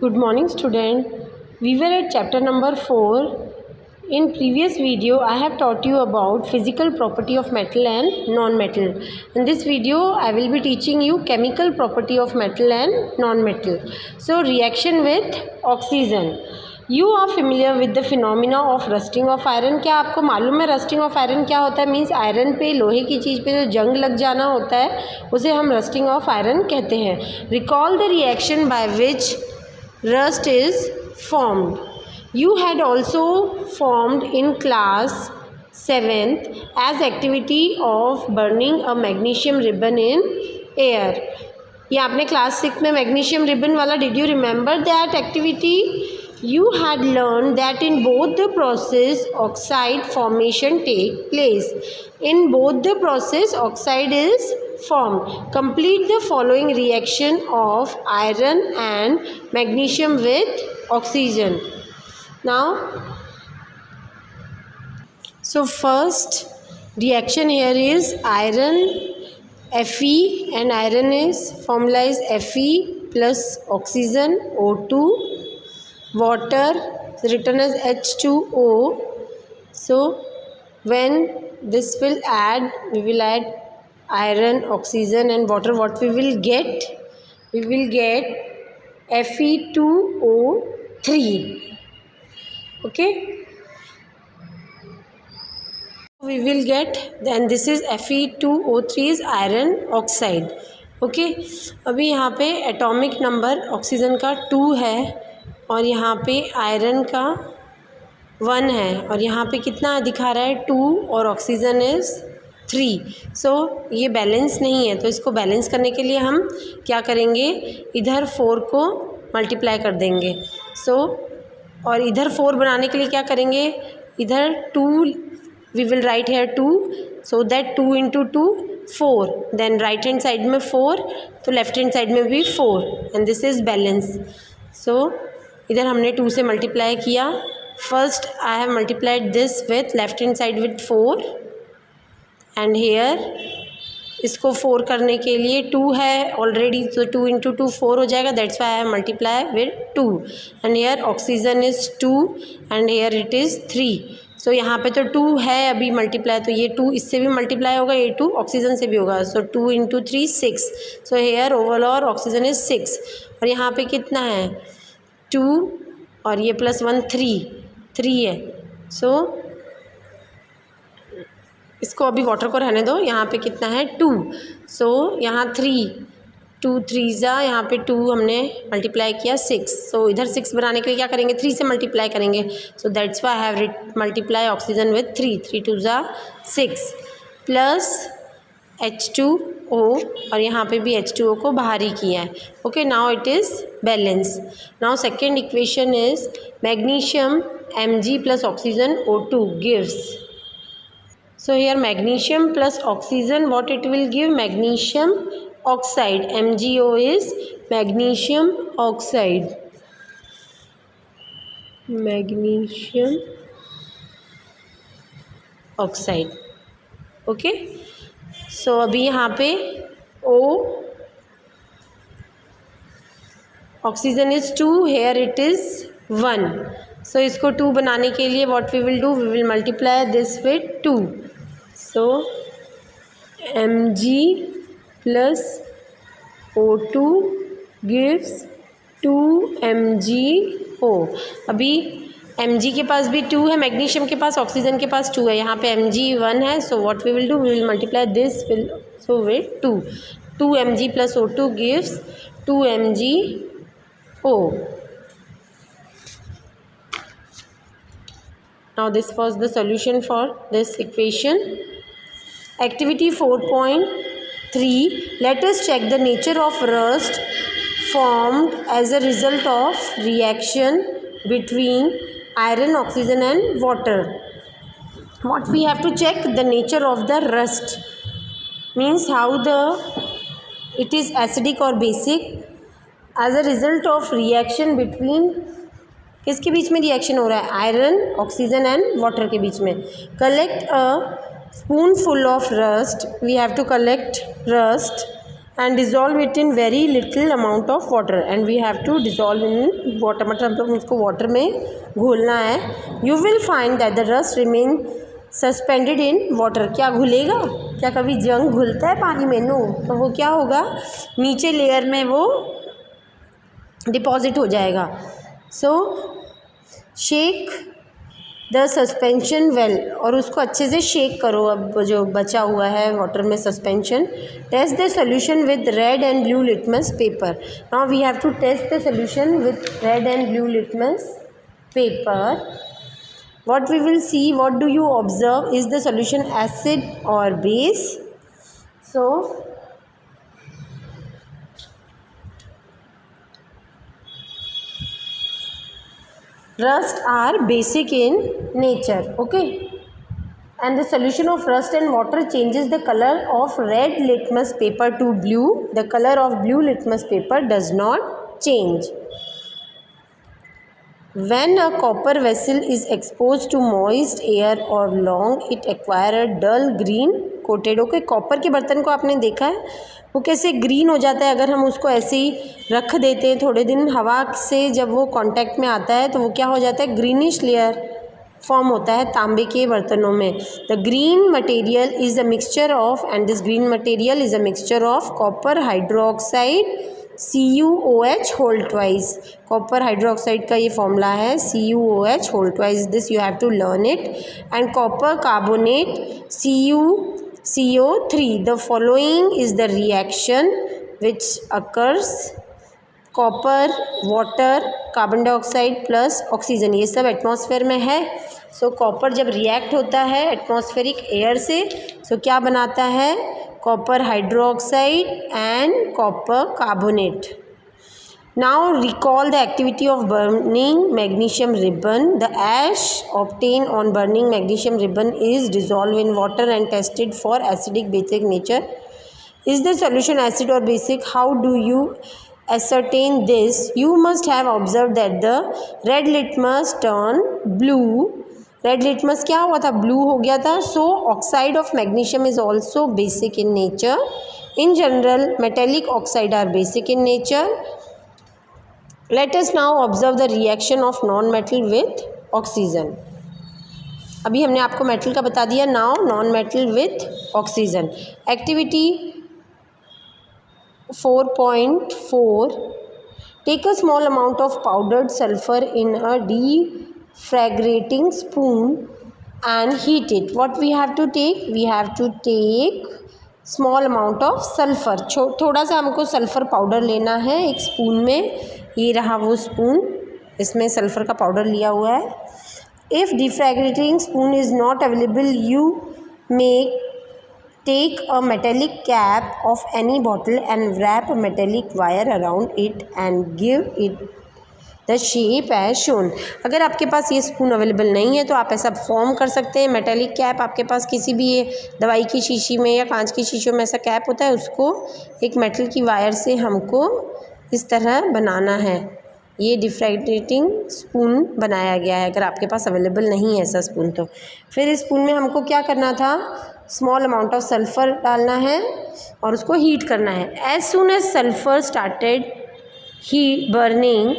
Good morning student. We were at chapter number 4. In previous video I have taught you about physical property of metal and non-metal. In this video I will be teaching you chemical property of metal and non-metal. So reaction with oxygen. You are familiar with the phenomena of rusting of iron. क्या आपको मालूम है rusting of iron क्या होता है? Means iron पे लोहे की चीज़ पे जो जंग लग जाना होता है उसे हम रस्टिंग ऑफ आयरन कहते हैं. Recall the reaction by which rust is formed. You had also formed in class 7th as activity of burning a magnesium ribbon in air. ये आपने क्लास 6 में मैग्नीशियम रिबन वाला did you remember that activity? You had learned that in both the process oxide formation take place. In both the process oxide is formed. Complete the following reaction of iron and magnesium with oxygen. Now, so first reaction here is iron Fe, and iron is formula is Fe plus oxygen O2. Water written as H2O. So when this will add, we will add iron, oxygen and water. What we will get? We will get Fe2O3. Okay. We will get, then this is Fe2O3 is iron oxide. Okay. अभी यहाँ पे atomic number oxygen का 2 है और यहाँ पे iron का 1 है और यहाँ पे कितना दिखा रहा है 2 और ऑक्सीजन इज़ 3. सो ये बैलेंस नहीं है, तो इसको बैलेंस करने के लिए हम क्या करेंगे, इधर 4 को मल्टीप्लाई कर देंगे. सो और इधर 4 बनाने के लिए क्या करेंगे, इधर 2 we will write here 2, so that 2 into 2 4, then right hand side में 4 तो लेफ्ट हैंड साइड में भी 4 and this is balance. So इधर हमने 2 से मल्टीप्लाई किया. First I have multiplied this with left hand side with 4 and here इसको 4 करने के लिए 2 है ऑलरेडी, तो 2 इंटू 2 4 हो जाएगा. That's why I have multiply with 2 and here oxygen is 2 and here it is 3. So यहाँ पे तो 2 है अभी मल्टीप्लाई, तो ये 2 इससे भी मल्टीप्लाई होगा, ये 2 ऑक्सीजन से भी होगा. सो 2 into 3 6. So here overall oxygen is 6 और यहाँ पे कितना है 2 और ये प्लस 1 3 है. सो इसको अभी वाटर को रहने दो. यहाँ पे कितना है 2. सो यहाँ 2 3 जा, यहाँ पे 2 हमने मल्टीप्लाई किया 6. सो इधर 6 बनाने के लिए क्या करेंगे, 3 से मल्टीप्लाई करेंगे. So that's why I have multiply oxygen with 3 2 जा 6 प्लस H2O और यहाँ पे भी H2O को बाहर ही किया है. Okay, now it is balance. Now second equation is magnesium Mg plus oxygen O2 gives. So here magnesium plus oxygen, what it will give, magnesium oxide. MgO is magnesium oxide. Magnesium oxide. Okay. So अभी यहाँ पे O oxygen is 2, here it is 1. So इसको 2 बनाने के लिए what we will do, we will multiply this with 2. So Mg plus O2 gives 2MgO. अभी Mg के पास भी 2 है, मैग्नीशियम के पास, ऑक्सीजन के पास 2 है, यहाँ पे Mg 1 है. So what we will do, we will multiply this will so with 2 Mg plus O2 gives 2MgO. Now this was the solution for this equation. Activity 4.3. Let us check the nature of rust formed as a result of reaction between iron, oxygen and water. What we have to check, the nature of the rust means how it is acidic or basic as a result of reaction between, किसके बीच में reaction हो रहा है, iron, oxygen and water के बीच में. Collect a spoonful of rust, we have to collect rust and dissolve it in very little amount of water and we have to dissolve in water, मतलब हम उसको water में घोलना है. You will find that the rust remain suspended in water. क्या घुलेगा? क्या कभी जंग घुलता है पानी में? नो. तो वो क्या होगा, नीचे लेयर में वो डिपॉजिट हो जाएगा. सो शेक द सस्पेंशन वेल, और उसको अच्छे से शेक करो. अब जो बचा हुआ है वाटर में suspension. Test the solution with red and blue litmus paper. Now we have to test the solution with red and blue litmus paper. What we will see, what do you observe, is the solution acid or base? So rust are basic in nature, okay, and the solution of rust and water changes the color of red litmus paper to blue. The color of blue litmus paper does not change. When a copper vessel is exposed to moist air or long, it acquire a dull green coated. Okay, copper के बर्तन को आपने देखा है वो कैसे green हो जाता है अगर हम उसको ऐसे ही रख देते हैं थोड़े दिन. हवा से जब वो कांटेक्ट में आता है तो वो क्या हो जाता है, ग्रीनिश लेयर फॉर्म होता है तांबे के बर्तनों में. The green material is a mixture of, and this green material is a mixture of copper hydroxide CuOH whole twice. Copper hydroxide का ये फॉर्मूला है CuOH whole twice. This you have to learn it. And copper carbonate CuCO3. The following is the reaction which occurs copper, water, carbon dioxide plus oxygen. ये सब atmosphere में है. सो copper जब react होता है एटमॉस्फेरिक एयर से, सो क्या बनाता है, copper hydroxide and copper carbonate. Now recall the activity of burning magnesium ribbon. The ash obtained on burning magnesium ribbon is dissolved in water and tested for acidic basic nature. Is the solution acid or basic? How do you ascertain this? You must have observed that the red litmus turned blue. Red litmus क्या हुआ था, blue हो गया था. So oxide of magnesium is also basic in nature. In general metallic oxide are basic in nature. Let us now observe the reaction of non metal with oxygen. अभी हमने आपको metal का बता दिया. Now non metal with oxygen. Activity 4.4. Take a small amount of powdered sulphur in a defragmenting spoon and heat it. What we have to take? We have to take small amount of sulfur. थोड़ा सा हमको sulphur powder लेना है एक spoon में. ये रहा वो स्पून, इसमें सल्फ़र का पाउडर लिया हुआ है. If defragmenting spoon is not available, you may take a metallic cap of any bottle and wrap a metallic wire around it and give it the shape as shown. अगर आपके पास ये spoon available नहीं है तो आप ऐसा form कर सकते हैं. मेटेलिक कैप आपके पास किसी भी दवाई की शीशी में या कांच की शीशियों में ऐसा कैप होता है, उसको एक मेटल की वायर से हमको इस तरह बनाना है. ये डिफ्रैक्टिंग स्पून बनाया गया है. अगर आपके पास अवेलेबल नहीं है ऐसा स्पून तो फिर इस स्पून में हमको क्या करना था, स्मॉल अमाउंट ऑफ सल्फ़र डालना है और उसको हीट करना है. As soon as sulphur started heat burning,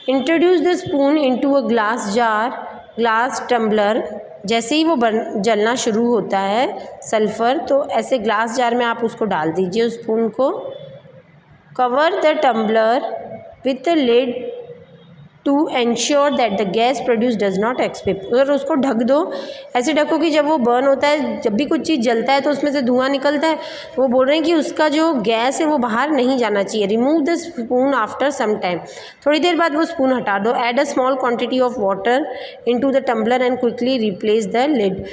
introduce the spoon into a glass jar, glass tumbler. जैसे ही वो जलना शुरू होता है सल्फ़र, तो ऐसे ग्लास जार में आप उसको डाल दीजिए उस स्पून को. Cover the tumbler with the lid to ensure that the gas produce does not एक्सपेप. और उसको ढक दो. ऐसे ढको कि जब वो बर्न होता है, जब भी कुछ चीज़ जलता है तो उसमें से धुआं निकलता है. वो बोल रहे हैं कि उसका जो गैस है वो बाहर नहीं जाना चाहिए. Remove the spoon after some time. थोड़ी देर बाद वो स्पून हटा दो. Add a small quantity of water into the tumbler and quickly replace the lid.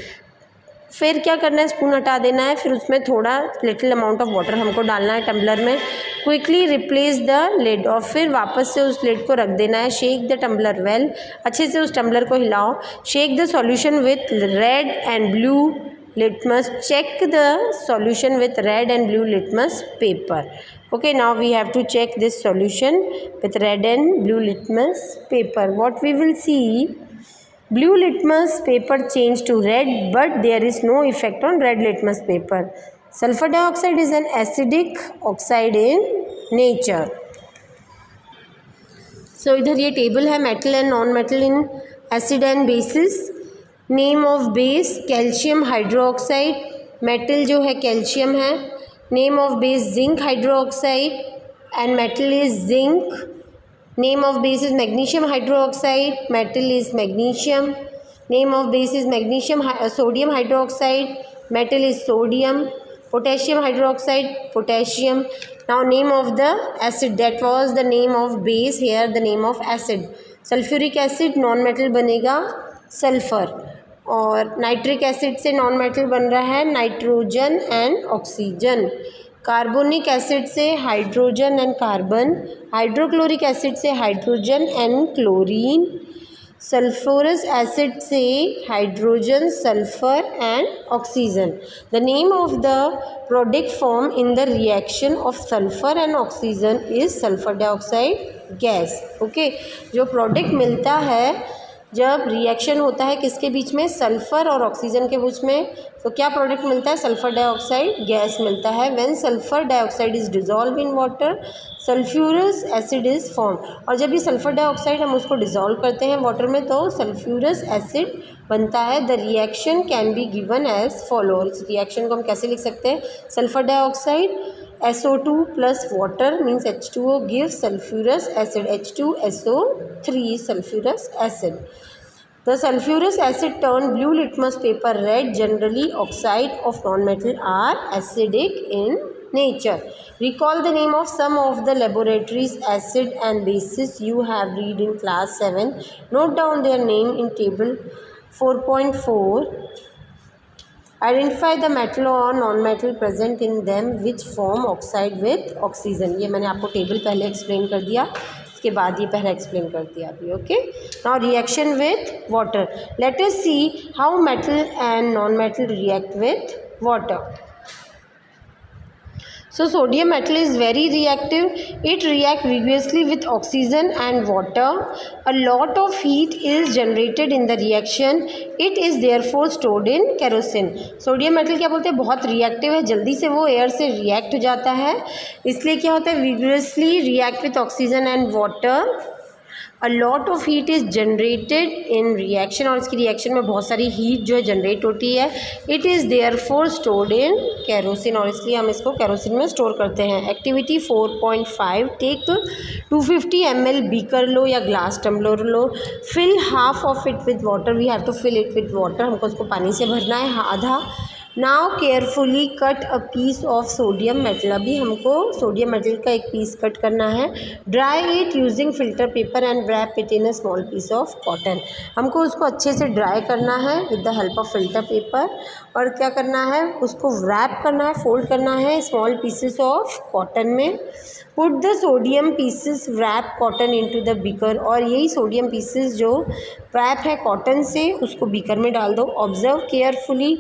फिर क्या करना है, स्पून हटा देना है, फिर उसमें थोड़ा लिटिल अमाउंट ऑफ वाटर हमको डालना है टम्बलर में. क्विकली रिप्लेस द लिड, और फिर वापस से उस लिड को रख देना है. शेक द टम्बलर वेल, अच्छे से उस टम्बलर को हिलाओ. Shake the solution with red and blue litmus. Check the solution with red and blue litmus paper. Okay, now we have to check this solution with red and blue litmus paper. What we will see, blue litmus paper changed to red, but there is no effect on red litmus paper. Sulfur dioxide is an acidic oxide in nature. So इधर ये table है metal and non metal in acid and bases. Name of base calcium hydroxide. Metal जो है calcium है. Name of base zinc hydroxide and metal is zinc. Name of base is magnesium hydroxide. Metal is magnesium. Name of base is magnesium sodium hydroxide. Metal is sodium. Potassium hydroxide, potassium. Now name of the acid, that was the name of base, here the name of acid. Sulfuric acid non metal बनेगा sulphur, और nitric acid से non metal बन रहा है nitrogen and oxygen. Carbonic acid से hydrogen and carbon. Hydrochloric acid से hydrogen and chlorine. Sulphurous acid से hydrogen sulphur and oxygen. The name of the product form in the reaction of sulphur and oxygen is sulphur dioxide gas. Okay, जो product मिलता है जब reaction होता है किसके बीच में, सल्फ़र और ऑक्सीजन के बीच में, तो क्या प्रोडक्ट मिलता है, सल्फ़र डाइऑक्साइड गैस मिलता है. When sulphur dioxide is dissolve in water sulphurous acid is form. और जब ये सल्फ़र डाइऑक्साइड हम उसको डिज़ोल्व करते हैं वाटर में तो सल्फ्यूरस एसिड बनता है. The reaction can be given as follow. इस रिएक्शन को हम कैसे लिख सकते हैं, sulphur dioxide SO2 plus water means H2O gives sulfurous acid. H2SO3 sulfurous acid. The sulfurous acid turn blue litmus paper red. Generally oxide of non-metal are acidic in nature. Recall the name of some of the laboratories acid and bases you have read in class 7. Note down their name in table 4.4. Identify the metal और non metal present in them which form oxide with oxygen. ये मैंने आपको table पहले explain कर दिया, इसके बाद ये पहले एक्सप्लेन कर दिया अभी. Okay, now reaction with water. Let us see how metal and non metal react with water. So sodium metal is very reactive. It reacts vigorously with oxygen and water. A lot of heat is generated in the reaction. It is therefore stored in kerosene. Sodium metal क्या बोलते हैं, बहुत reactive है, जल्दी से वो air से react हो जाता है, इसलिए क्या होता है, vigorously react with oxygen and water. A lot of heat is generated in reaction, और इसकी रिएक्शन में बहुत सारी हीट जो है जनरेट होती है. It is therefore stored in kerosene, और इसलिए हम इसको केरोसिन में स्टोर करते हैं. एक्टिविटी 4.5. टेक 250 ml बीकर लो या ग्लास टम्बलर लो. Fill half of it with water. We have to fill it with water. हमको उसको पानी से भरना है आधा. Now carefully cut a piece of sodium metal. अभी हमको सोडियम मेटल का एक पीस कट करना है. Dry it using filter paper and wrap it in a small piece of cotton. हमको उसको अच्छे से ड्राई करना है with the help of filter paper, और क्या करना है, उसको रैप करना है, फोल्ड करना है स्मॉल पीसेस ऑफ कॉटन में. Put the sodium pieces wrap cotton into the beaker. और यही सोडियम पीसेस जो रैप है कॉटन से उसको बीकर में डाल दो. Observe carefully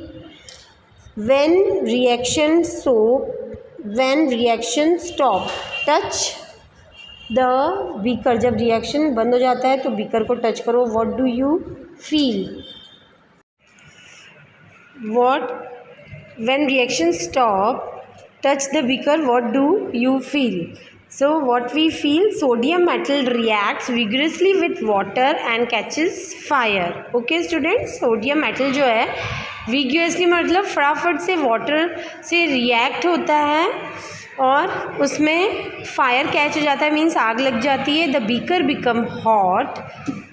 when reaction stop, touch the beaker. जब रिएक्शन बंद हो जाता है तो बीकर को टच करो. what do you feel? When reaction stop, touch the beaker, what do you feel? So what we feel, sodium metal reacts vigorously with water and catches fire. Okay students, sodium metal जो है vigorously मतलब फटाफट से water से react होता है और उसमें फायर कैच हो जाता है, मीन्स आग लग जाती है. द बीकर बिकम हॉट,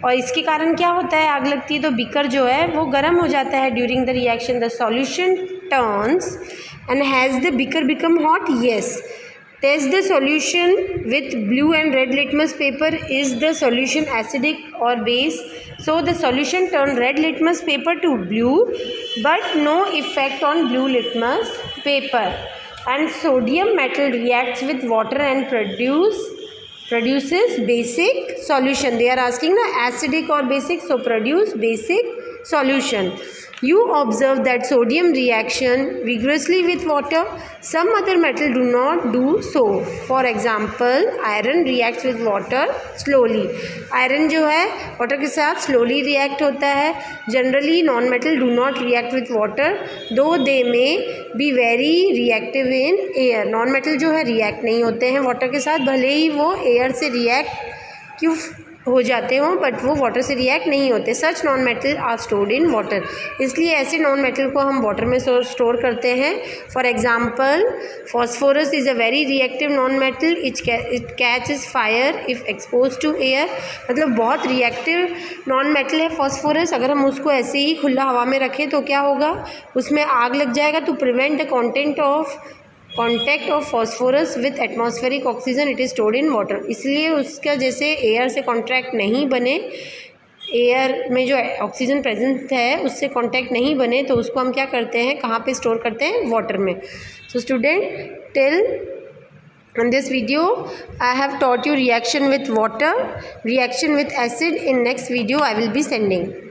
और इसके कारण क्या होता है, आग लगती है तो बीकर जो है वो गर्म हो जाता है. During the reaction the solution turns and has the beaker become hot. Yes. Test the solution with blue and red litmus paper. Is the solution acidic or base? So the solution turned red litmus paper to blue, but no effect on blue litmus paper. And sodium metal reacts with water and produces basic solution. They are asking the acidic or basic, so produce basic solution. You observe that sodium reaction vigorously with water. Some other metal do not do so. For example, iron reacts with water slowly. Iron जो है water के साथ slowly react होता है. Generally, non-metal do not react with water, though they may be very reactive in air. Non-metal जो है react नहीं होते हैं water के साथ, भले ही वो air से react क्यों हो जाते हों, बट वो वाटर से रिएक्ट नहीं होते. Such non metal are stored in water. इसलिए ऐसे नॉन मेटल को हम वाटर में स्टोर करते हैं. For example, phosphorus is a very reactive non metal. It catches fire if expose to air. मतलब बहुत रिएक्टिव नॉन मेटल है फॉस्फोरस. अगर हम उसको ऐसे ही खुला हवा में रखें तो क्या होगा, उसमें आग लग जाएगा. To prevent the contact of phosphorus with atmospheric oxygen it is stored in water. इसलिए उसका जैसे एयर से कॉन्टैक्ट नहीं बने, एयर में जो ऑक्सीजन प्रेजेंट है उससे कॉन्टैक्ट नहीं बने, तो उसको हम क्या करते हैं, कहाँ पे स्टोर करते हैं, वाटर में. So student, till in this video I have taught you reaction with water, reaction with acid. In next video I will be sending.